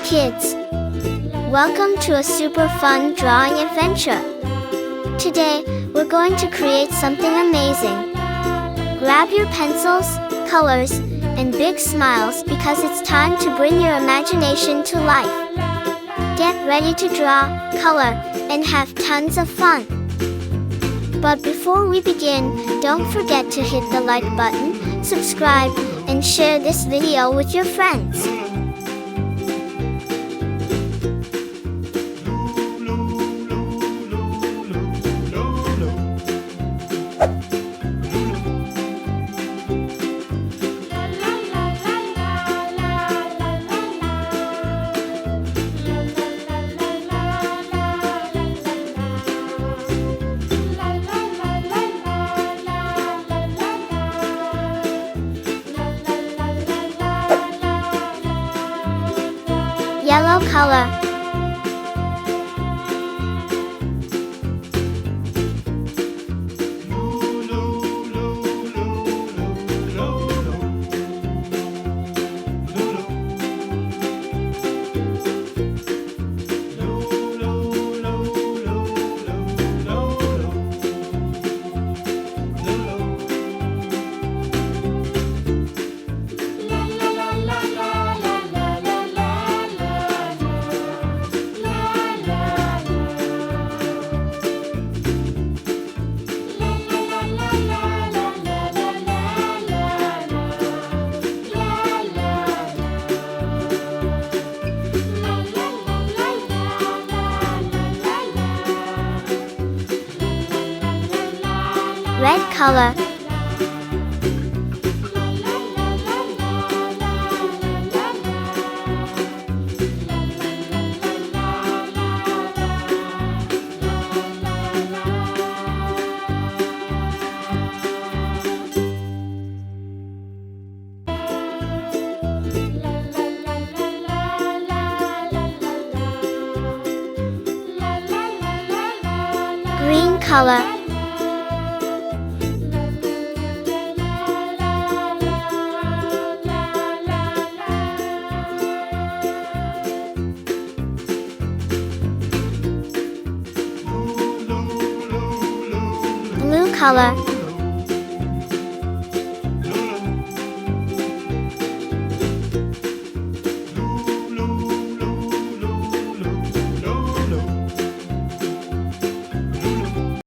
kids! Welcome to a super fun drawing adventure! Today, we're going to create something amazing. Grab your pencils, colors, and big smiles because it's time to bring your imagination to life. Get ready to draw, color, and have tons of fun! But before we begin, don't forget to hit the like button, subscribe, and share this video with your friends. Yellow color. Red color. Green color. Blue color.